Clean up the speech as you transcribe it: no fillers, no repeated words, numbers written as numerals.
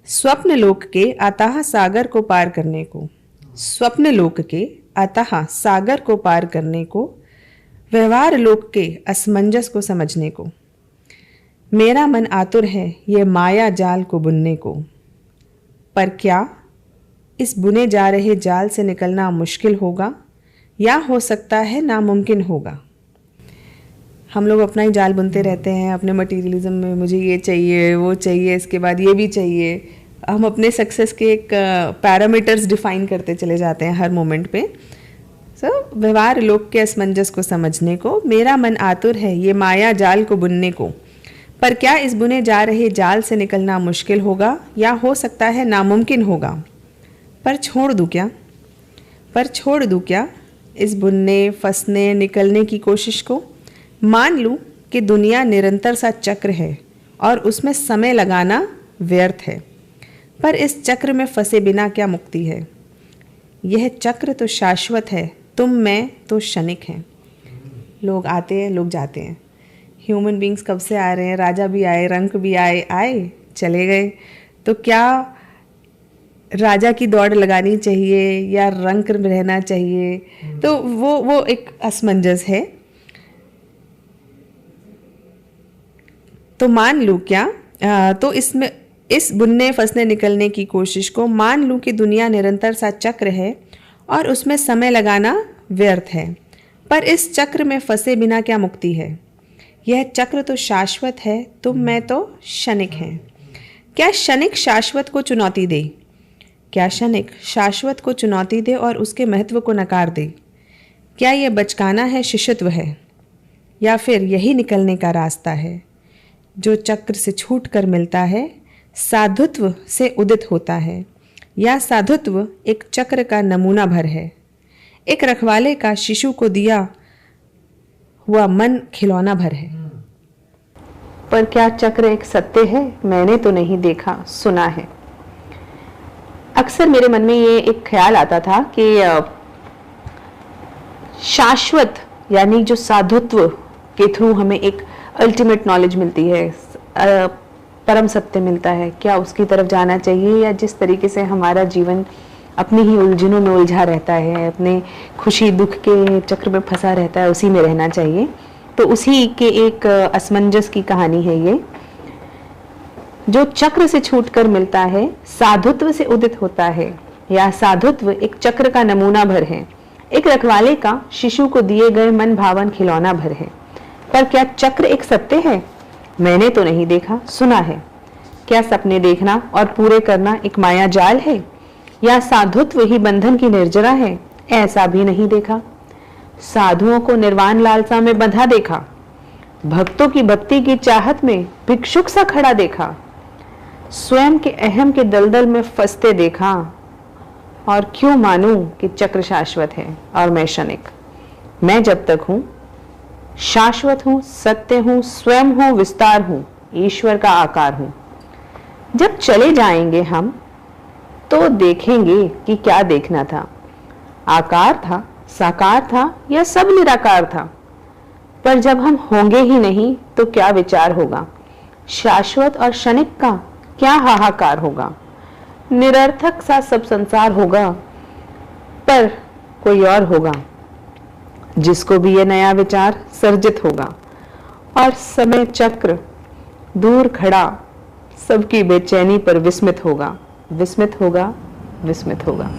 स्वप्न लोक के अथाह सागर को पार करने को, स्वप्न लोक के अथाह सागर को पार करने को, व्यवहार लोक के असमंजस को समझने को, मेरा मन आतुर है ये माया जाल को बुनने को। पर क्या इस बुने जा रहे जाल से निकलना मुश्किल होगा या हो सकता है नामुमकिन होगा। हम लोग अपना ही जाल बुनते रहते हैं अपने मटीरियलिज्म में, मुझे ये चाहिए वो चाहिए इसके बाद ये भी चाहिए। हम अपने सक्सेस के एक पैरामीटर्स डिफाइन करते चले जाते हैं हर मोमेंट पे। व्यवहार लोक के असमंजस को समझने को, मेरा मन आतुर है ये माया जाल को बुनने को। पर क्या इस बुने जा रहे जाल से निकलना मुश्किल होगा या हो सकता है नामुमकिन होगा। पर छोड़ दूँ क्या, पर छोड़ दूँ क्या इस बुनने फंसने निकलने की कोशिश को। मान लूँ कि दुनिया निरंतर सा चक्र है और उसमें समय लगाना व्यर्थ है। पर इस चक्र में फंसे बिना क्या मुक्ति है। यह चक्र तो शाश्वत है, तुम मैं तो क्षणिक हैं। लोग आते हैं लोग जाते हैं, ह्यूमन बींग्स कब से आ रहे हैं, राजा भी आए रंक भी आए चले गए। तो क्या राजा की दौड़ लगानी चाहिए या रंक रहना चाहिए। तो वो एक असमंजस है। तो मान लूँ क्या, तो इसमें इस बुनने फंसने निकलने की कोशिश को मान लूँ कि दुनिया निरंतर सा चक्र है और उसमें समय लगाना व्यर्थ है। पर इस चक्र में फंसे बिना क्या मुक्ति है। यह चक्र तो शाश्वत है, तुम मैं तो क्षणिक हैं। क्या क्षणिक शाश्वत को चुनौती दे, क्या क्षणिक शाश्वत को चुनौती दे और उसके महत्व को नकार दे। क्या यह बचकाना है, शिशुत्व है, या फिर यही निकलने का रास्ता है। जो चक्र से छूट कर मिलता है साधुत्व से उदित होता है, या साधुत्व एक चक्र का नमूना भर है। एक रखवाले का शिशु को दिया हुआ मन खिलौना भर है। पर क्या चक्र एक सत्य है, मैंने तो नहीं देखा सुना है। अक्सर मेरे मन में ये एक ख्याल आता था कि शाश्वत यानी जो साधुत्व के थ्रू हमें एक अल्टीमेट नॉलेज मिलती है, परम सत्य मिलता है, क्या उसकी तरफ जाना चाहिए या जिस तरीके से हमारा जीवन अपनी ही उलझनों में उलझा रहता है, अपने खुशी दुख के चक्र में फंसा रहता है, उसी में रहना चाहिए। तो उसी के एक असमंजस की कहानी है ये। जो चक्र से छूटकर मिलता है साधुत्व से उदित होता है, या साधुत्व एक चक्र का नमूना भर है। एक रखवाले का शिशु को दिए गए मन भावन खिलौना भर है। पर क्या चक्र एक सत्य है, मैंने तो नहीं देखा सुना है। क्या सपने देखना और पूरे करना एक माया जाल है, या साधुत्व ही बंधन की निर्जरा है, ऐसा भी नहीं देखा। साधुओं को निर्वाण लालसा में बंधा देखा, भक्तों की भक्ति की चाहत में भिक्षुक सा खड़ा देखा, स्वयं के अहम के दलदल में फंसते देखा। और क्यों मानूं कि चक्र शाश्वत है और मैं क्षणिक। मैं जब तक हूं शाश्वत हूं, सत्य हूं, स्वयं हूं, विस्तार हूं, ईश्वर का आकार हूं। जब चले जाएंगे हम तो देखेंगे कि क्या देखना था, आकार था, साकार था या सब निराकार था। पर जब हम होंगे ही नहीं तो क्या विचार होगा, शाश्वत और क्षणिक का क्या हाहाकार होगा। निरर्थक सा सब संसार होगा, पर कोई और होगा जिसको भी यह नया विचार सर्जित होगा। और समय चक्र दूर खड़ा सबकी बेचैनी पर विस्मित होगा, विस्मित होगा, विस्मित होगा।